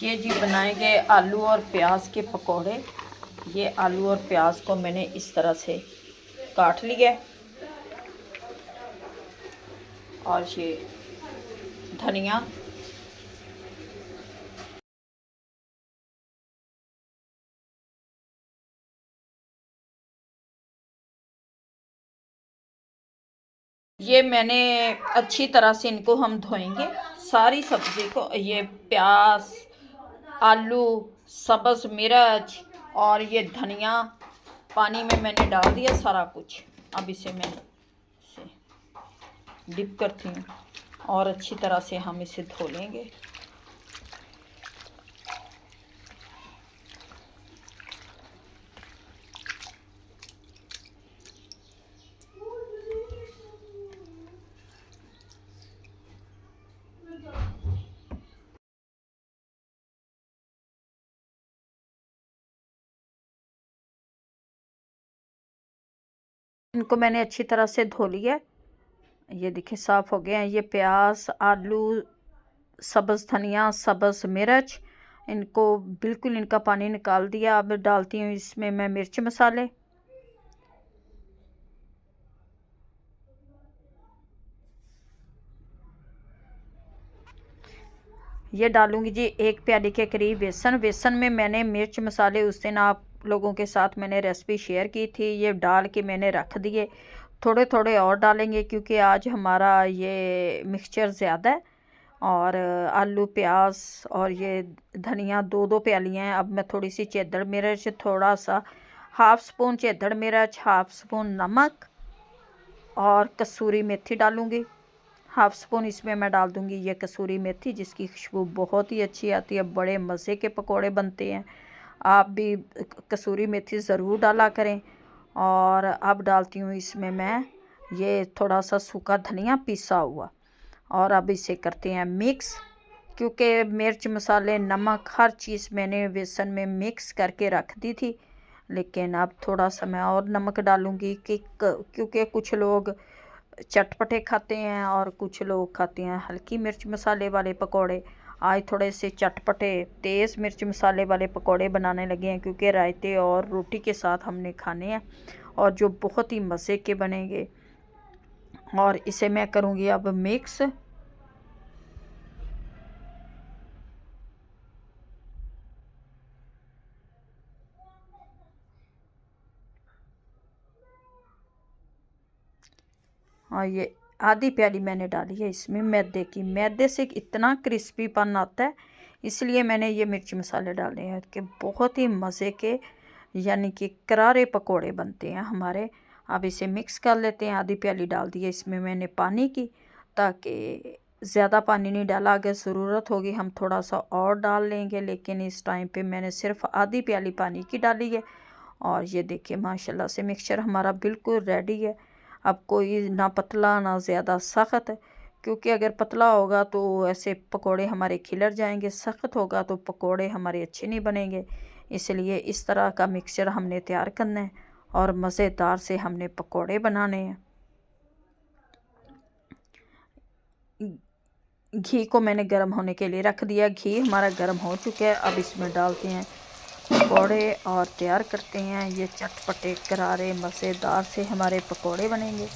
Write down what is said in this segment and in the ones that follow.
ये जी बनाएंगे आलू और प्याज के पकोड़े। ये आलू और प्याज को मैंने इस तरह से काट लिया और ये धनिया, ये मैंने अच्छी तरह से इनको हम धोएंगे सारी सब्ज़ी को। ये प्याज, आलू, सब्ज़ मिर्च और ये धनिया पानी में मैंने डाल दिया सारा कुछ। अब इसे मैं डिप करती हूँ और अच्छी तरह से हम इसे धो लेंगे। इनको मैंने अच्छी तरह से धो लिया, ये देखिए साफ़ हो गए हैं। ये प्याज, आलू, सब्ज़ धनिया, सब्ज़ मिर्च, इनको बिल्कुल इनका पानी निकाल दिया। अब डालती हूँ इसमें मैं मिर्च मसाले। ये डालूंगी जी 1 प्याली के करीब बेसन। बेसन में मैंने मिर्च मसाले उस दिन आप लोगों के साथ मैंने रेसिपी शेयर की थी, ये डाल के मैंने रख दिए। थोड़े थोड़े और डालेंगे क्योंकि आज हमारा ये मिक्सचर ज़्यादा है। और आलू प्याज और ये धनिया 2-2 प्यालियाँ हैं। अब मैं थोड़ी सी चेदड़ मिर्च, थोड़ा सा हाफ़ स्पून चेदड़ मिर्च, हाफ़ स्पून नमक और कसूरी मेथी डालूँगी। हाफ़ स्पून इसमें मैं डाल दूँगी ये कसूरी मेथी, जिसकी खुशबू बहुत ही अच्छी आती है, बड़े मज़े के पकोड़े बनते हैं। आप भी कसूरी मेथी ज़रूर डाला करें। और अब डालती हूँ इसमें मैं ये थोड़ा सा सूखा धनिया पिसा हुआ। और अब इसे करते हैं मिक्स, क्योंकि मिर्च मसाले नमक हर चीज़ मैंने बेसन में मिक्स करके रख दी थी। लेकिन अब थोड़ा सा मैं और नमक डालूँगी कि क्योंकि कुछ लोग चटपटे खाते हैं और कुछ लोग खाते हैं हल्की मिर्च मसाले वाले पकोड़े। आज थोड़े से चटपटे तेज़ मिर्च मसाले वाले पकोड़े बनाने लगे हैं, क्योंकि रायते और रोटी के साथ हमने खाने हैं और जो बहुत ही मज़े के बनेंगे। और इसे मैं करूँगी अब मिक्स। और ये आधी प्याली मैंने डाली है इसमें मैदे की। मैदे से इतना क्रिस्पीपन आता है, इसलिए मैंने ये मिर्च मसाले डाले हैं कि बहुत ही मज़े के यानी कि करारे पकोड़े बनते हैं हमारे। अब इसे मिक्स कर लेते हैं। आधी प्याली डाल दी है इसमें मैंने पानी की, ताकि ज़्यादा पानी नहीं डाला, अगर ज़रूरत होगी हम थोड़ा सा और डाल लेंगे, लेकिन इस टाइम पे मैंने सिर्फ आधी प्याली पानी की डाली है। और ये देखिए माशाल्लाह से मिक्सचर हमारा बिल्कुल रेडी है। अब कोई ना पतला ना ज़्यादा सख्त, क्योंकि अगर पतला होगा तो ऐसे पकोड़े हमारे खिलर जाएंगे, सख्त होगा तो पकोड़े हमारे अच्छे नहीं बनेंगे। इसलिए इस तरह का मिक्सचर हमने तैयार करना है और मज़ेदार से हमने पकोड़े बनाने हैं। घी को मैंने गर्म होने के लिए रख दिया। घी हमारा गर्म हो चुका है। अब इसमें डालते हैं पकोड़े और तैयार करते हैं। ये चटपटे करारे मज़ेदार से हमारे पकोड़े बनेंगे।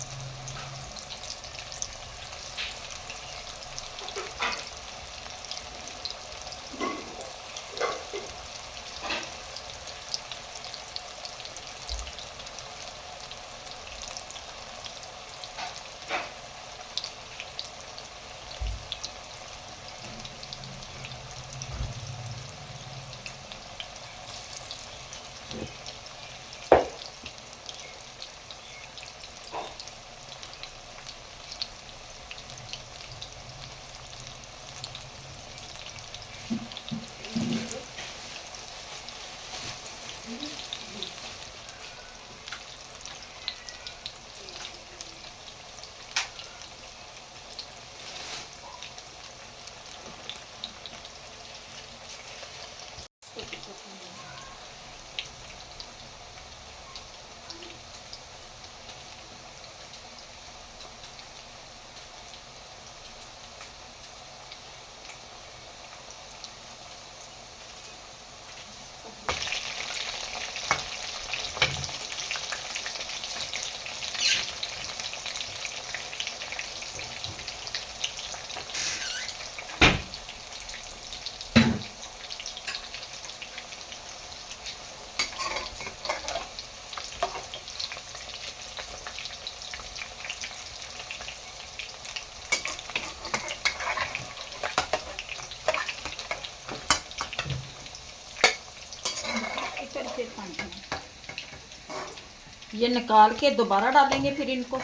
ये निकाल के दोबारा डालेंगे फिर इनको।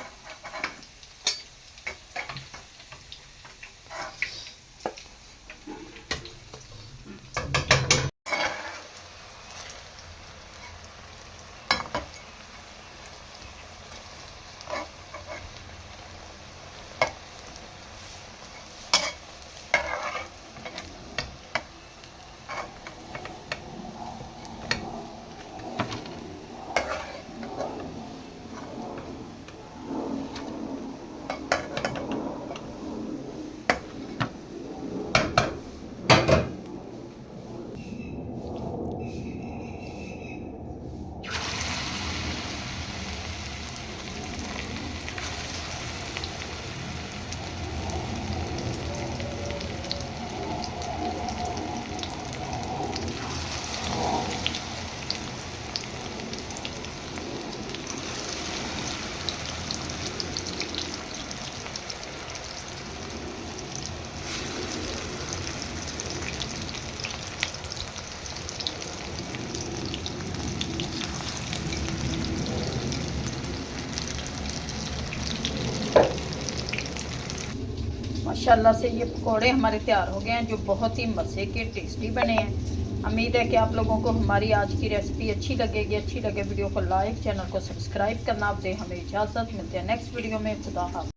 माशाल्लाह से ये पकोड़े हमारे तैयार हो गए हैं, जो बहुत ही मज़े के टेस्टी बने हैं। उम्मीद है कि आप लोगों को हमारी आज की रेसिपी अच्छी लगेगी। अच्छी लगे वीडियो को लाइक, चैनल को सब्सक्राइब करना। आप दें हमें इजाज़त, मिलते हैं नेक्स्ट वीडियो में। खुदा हाफ़िज़।